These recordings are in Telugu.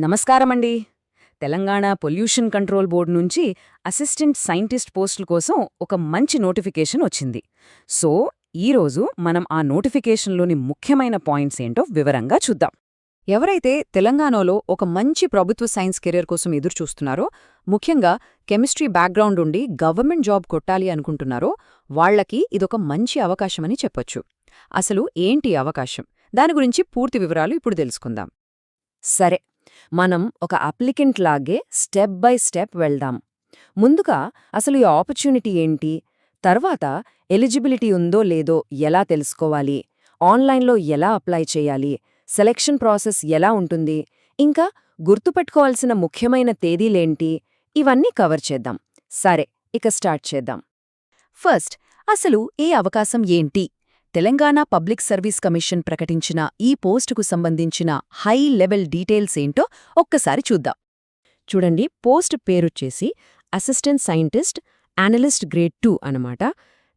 నమస్కారమండి. తెలంగాణ పొల్యూషన్ కంట్రోల్ బోర్డు నుంచి అసిస్టెంట్ సైంటిస్ట్ పోస్టుల కోసం ఒక మంచి నోటిఫికేషన్ వచ్చింది. సో, ఈరోజు మనం ఆ నోటిఫికేషన్లోని ముఖ్యమైన పాయింట్స్ ఏంటో వివరంగా చూద్దాం. ఎవరైతే తెలంగాణలో ఒక మంచి ప్రభుత్వ సైన్స్ కెరీర్ కోసం ఎదురుచూస్తున్నారో, ముఖ్యంగా కెమిస్ట్రీ బ్యాక్గ్రౌండ్ ఉండి గవర్నమెంట్ జాబ్ కొట్టాలి అనుకుంటున్నారో వాళ్లకి ఇదొక మంచి అవకాశమని చెప్పొచ్చు. అసలు ఏంటి అవకాశం? దాని గురించి పూర్తి వివరాలు ఇప్పుడు తెలుసుకుందాం. సరే, మనం ఒక అప్లికెంట్ లాగే స్టెప్ బై స్టెప్ వెళ్దాం. ముందుగా అసలు ఈ ఆపర్చునిటీ ఏంటి, తర్వాత ఎలిజిబిలిటీ ఉందో లేదో ఎలా తెలుసుకోవాలి, ఆన్లైన్లో ఎలా అప్లై చేయాలి, సెలెక్షన్ ప్రాసెస్ ఎలా ఉంటుంది, ఇంకా గుర్తుపెట్టుకోవాల్సిన ముఖ్యమైన తేదీలేంటి, ఇవన్నీ కవర్ చేద్దాం. సరే, ఇక స్టార్ట్ చేద్దాం. ఫస్ట్, అసలు ఈ అవకాశం ఏంటి? తెలంగాణ పబ్లిక్ సర్వీస్ కమిషన్ ప్రకటించిన ఈ పోస్టుకు సంబంధించిన హై లెవెల్ డీటెయిల్స్ ఏంటో ఒక్కసారి చూద్దాం. చూడండి, పోస్ట్ పేరొచ్చేసి అసిస్టెంట్ సైంటిస్ట్ అనలిస్ట్ గ్రేడ్ 2 అనమాట.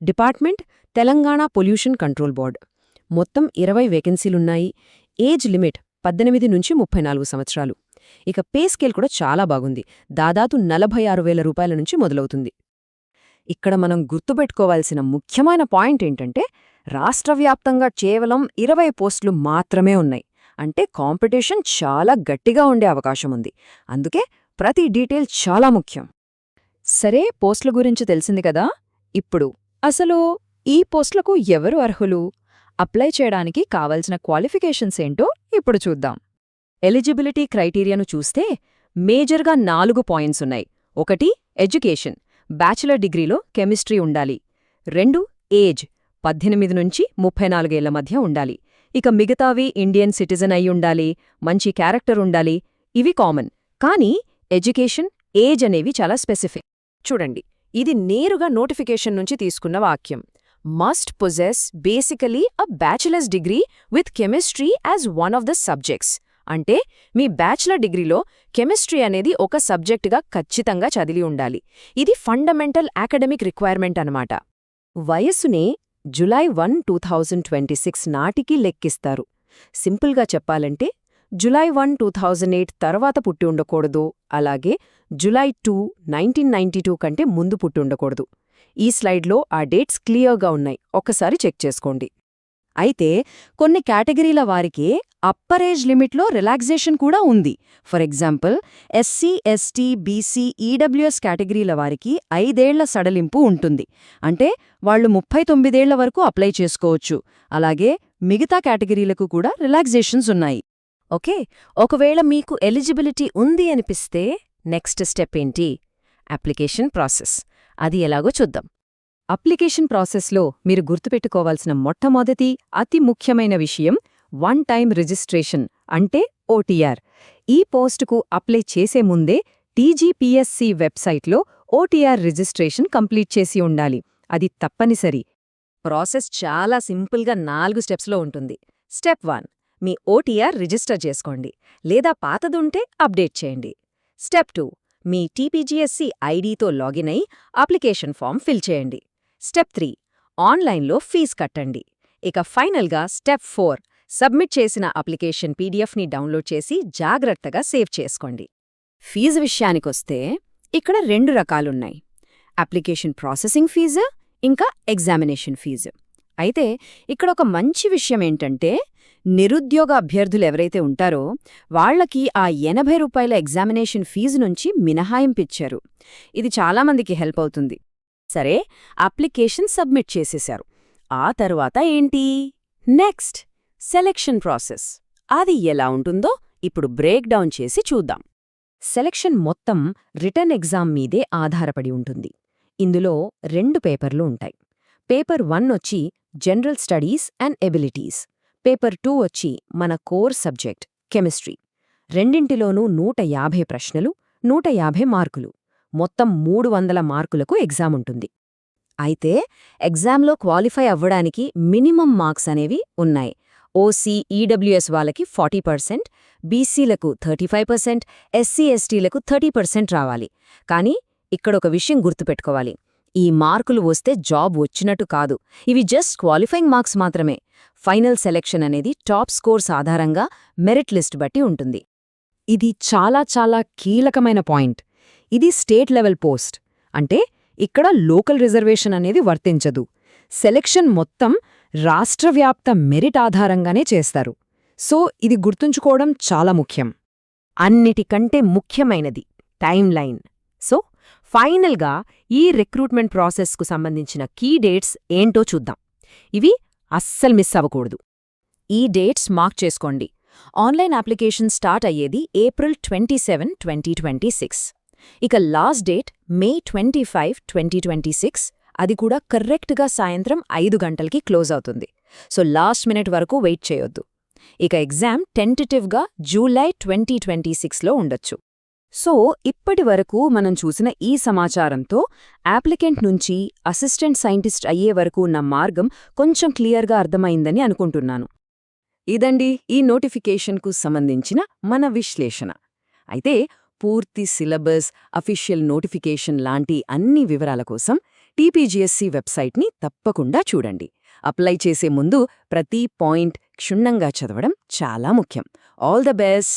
Department Telangana pollution control board. మొత్తం 20 వేకెన్సీలున్నాయి. ఏజ్ లిమిట్ 18 నుంచి 34 సంవత్సరాలు. ఇక పే స్కేల్ కూడా చాలా బాగుంది. దాదాపు 46,000 రూపాయల నుంచి మొదలవుతుంది. ఇక్కడ మనం గుర్తుపెట్టుకోవాల్సిన ముఖ్యమైన పాయింట్ ఏంటంటే, రాష్ట్రవ్యాప్తంగా కేవలం 20 పోస్టులు మాత్రమే ఉన్నాయి. అంటే కాంపిటీషన్ చాలా గట్టిగా ఉండే అవకాశం ఉంది. అందుకే ప్రతి డీటెయిల్ చాలా ముఖ్యం. సరే, పోస్టుల గురించి తెలిసింది కదా. ఇప్పుడు అసలు ఈ పోస్టులకు ఎవరు అర్హులు? అప్లై చేయడానికి కావలసిన క్వాలిఫికేషన్స్ ఏంటో ఇప్పుడు చూద్దాం. ఎలిజిబిలిటీ క్రైటీరియాను చూస్తే మేజర్గా 4 పాయింట్స్ ఉన్నాయి. 1. ఎడ్యుకేషన్. బ్యాచిలర్ డిగ్రీలో కెమిస్ట్రీ ఉండాలి. 2. ఏజ్. 18 నుంచి 34 ఏళ్ల మధ్య ఉండాలి. ఇక మిగతావి ఇండియన్ సిటిజన్ అయి ఉండాలి, మంచి క్యారెక్టర్ ఉండాలి. ఇవి కామన్. కానీ ఎడ్యుకేషన్, ఏజ్ అనేవి చాలా స్పెసిఫిక్. చూడండి, ఇది నేరుగా నోటిఫికేషన్ నుంచి తీసుకున్న వాక్యం. Must possess basically a bachelors degree with chemistry as one of the subjects. అంటే మీ బ్యాచిలర్ డిగ్రీలో కెమిస్ట్రీ అనేది ఒక సబ్జెక్టుగా ఖచ్చితంగా చదివి ఉండాలి. ఇది ఫండమెంటల్ అకాడమిక్ రిక్వైర్మెంట్ అనమాట. వయస్సునే జులై 1, 2026 నాటికి లెక్కిస్తారు. సింపుల్గా చెప్పాలంటే జులై 1, 2008 తర్వాత పుట్టి ఉండకూడదు, అలాగే జులై 2, 1992 కంటే ముందు పుట్టి ఉండకూడదు. ఈ స్లైడ్లో ఆ డేట్స్ క్లియర్గా ఉన్నాయి, ఒక్కసారి చెక్ చేసుకోండి. అయితే కొన్ని కేటగిరీల వారికి అప్పర్ ఏజ్ లిమిట్లో రిలాక్సేషన్ కూడా ఉంది. For example, SC, ST, BC, EWS కేటగిరీల వారికి 5 ఏళ్ల సడలింపు ఉంటుంది. అంటే వాళ్లు 39 ఏళ్ల వరకు అప్లై చేసుకోవచ్చు. అలాగే మిగతా కేటగిరీలకు కూడా రిలాక్సేషన్స్ ఉన్నాయి. ఓకే, ఒకవేళ మీకు ఎలిజిబిలిటీ ఉంది అనిపిస్తే నెక్స్ట్ స్టెప్ ఏంటి? Application process. అది ఎలాగో చూద్దాం. అప్లికేషన్ ప్రాసెస్లో మీరు గుర్తుపెట్టుకోవాల్సిన మొట్టమొదటి అతి ముఖ్యమైన విషయం వన్ టైమ్ రిజిస్ట్రేషన్, అంటే ఓటీఆర్. ఈ పోస్టుకు అప్లై చేసే ముందే టీజీపీఎస్సీ వెబ్సైట్లో ఓటీఆర్ రిజిస్ట్రేషన్ కంప్లీట్ చేసి ఉండాలి. అది తప్పనిసరి. ప్రాసెస్ చాలా సింపుల్గా 4 స్టెప్స్లో ఉంటుంది. స్టెప్ 1, మీ ఓటీఆర్ రిజిస్టర్ చేసుకోండి, లేదా పాతదుంటే అప్డేట్ చేయండి. స్టెప్ 2, మీ టీపీజీఎస్సీ ఐడీతో లాగిన్ అయి అప్లికేషన్ ఫామ్ ఫిల్ చేయండి. స్టెప్ 3, ఆన్లైన్లో ఫీజు కట్టండి. ఇక ఫైనల్గా స్టెప్ 4, సబ్మిట్ చేసిన అప్లికేషన్ పీడీఎఫ్ని డౌన్లోడ్ చేసి జాగ్రత్తగా సేవ్ చేసుకోండి. ఫీజు విషయానికొస్తే ఇక్కడ 2 రకాలున్నాయి: అప్లికేషన్ ప్రాసెసింగ్ ఫీజు, ఇంకా ఎగ్జామినేషన్ ఫీజు. అయితే ఇక్కడ ఒక మంచి విషయం ఏంటంటే, నిరుద్యోగ అభ్యర్థులు ఎవరైతే ఉంటారో వాళ్లకి ఆ 80 రూపాయల ఎగ్జామినేషన్ ఫీజు నుంచి మినహాయింపిచ్చారు. ఇది చాలామందికి హెల్ప్ అవుతుంది. సరే, అప్లికేషన్ సబ్మిట్ చేసేశారు. ఆ తరువాత ఏంటి? Next selection process. అది ఎలా ఉంటుందో ఇప్పుడు బ్రేక్ డౌన్ చేసి చూద్దాం. సెలెక్షన్ మొత్తం రిటర్న్ ఎగ్జామ్ మీదే ఆధారపడి ఉంటుంది. ఇందులో 2 పేపర్లు ఉంటాయి. పేపర్ 1 వచ్చి general studies and abilities. Paper 2 వచ్చి మన కోర్ సబ్జెక్ట్ కెమిస్ట్రీ. రెండింటిలోనూ 150 ప్రశ్నలు, 150 మార్కులు. మొత్తం 300 మార్కులకు ఎగ్జామ్ ఉంటుంది. అయితే ఎగ్జామ్లో క్వాలిఫై అవ్వడానికి మినిమం మార్క్స్ అనేవి ఉన్నాయి. ఓసీ, ఈడబ్ల్యూఎస్ వాళ్ళకి 40%, బీసీలకు 35%, ఎస్సీ, ఎస్టీలకు 30% రావాలి. కానీ ఇక్కడొక విషయం గుర్తుపెట్టుకోవాలి. ఈ మార్కులు వస్తే జాబ్ వచ్చినట్టు కాదు. ఇవి జస్ట్ క్వాలిఫైయింగ్ మార్క్స్ మాత్రమే. ఫైనల్ సెలెక్షన్ అనేది టాప్ స్కోర్స్ ఆధారంగా మెరిట్ లిస్ట్ బట్టి ఉంటుంది. ఇది చాలా చాలా కీలకమైన పాయింట్. ఇది స్టేట్ లెవెల్ పోస్ట్. అంటే ఇక్కడ లోకల్ రిజర్వేషన్ అనేది వర్తించదు. సెలెక్షన్ మొత్తం రాష్ట్రవ్యాప్త మెరిట్ ఆధారంగానే చేస్తారు. సో ఇది గుర్తుంచుకోవడం చాలా ముఖ్యం. అన్నిటికంటే ముఖ్యమైనది టైమ్ లైన్. సో ఫైనల్గా ఈ రిక్రూట్మెంట్ ప్రాసెస్కు సంబంధించిన కీ డేట్స్ ఏంటో చూద్దాం. ఇవి అస్సలు మిస్ అవ్వకూడదు. ఈ డేట్స్ మార్క్ చేసుకోండి. ఆన్లైన్ అప్లికేషన్ స్టార్ట్ అయ్యేది April 27, 2026. ఇక లాస్ట్ డేట్ May 25, 2026. అది కూడా కరెక్ట్గా సాయంత్రం 5 గంటలకి క్లోజ్ అవుతుంది. సో లాస్ట్ మినిట్ వరకు వెయిట్ చేయొద్దు. ఇక ఎగ్జామ్ టెంటేటివ్గా July 2026లో ఉండొచ్చు. సో ఇప్పటి వరకు మనం చూసిన ఈ సమాచారంతో అప్లికెంట్ నుంచి అసిస్టెంట్ సైంటిస్ట్ అయ్యే వరకు ఉన్న మార్గం కొంచెం క్లియర్గా అర్థమైందని అనుకుంటున్నాను. ఇదండి ఈ నోటిఫికేషన్కు సంబంధించిన మన విశ్లేషణ. అయితే పూర్తి సిలబస్, అఫీషియల్ నోటిఫికేషన్ లాంటి అన్ని వివరాల కోసం టీపీజీఎస్సీ వెబ్సైట్ని తప్పకుండా చూడండి. అప్లై చేసే ముందు ప్రతి పాయింట్ క్షుణ్ణంగా చదవడం చాలా ముఖ్యం. All the best.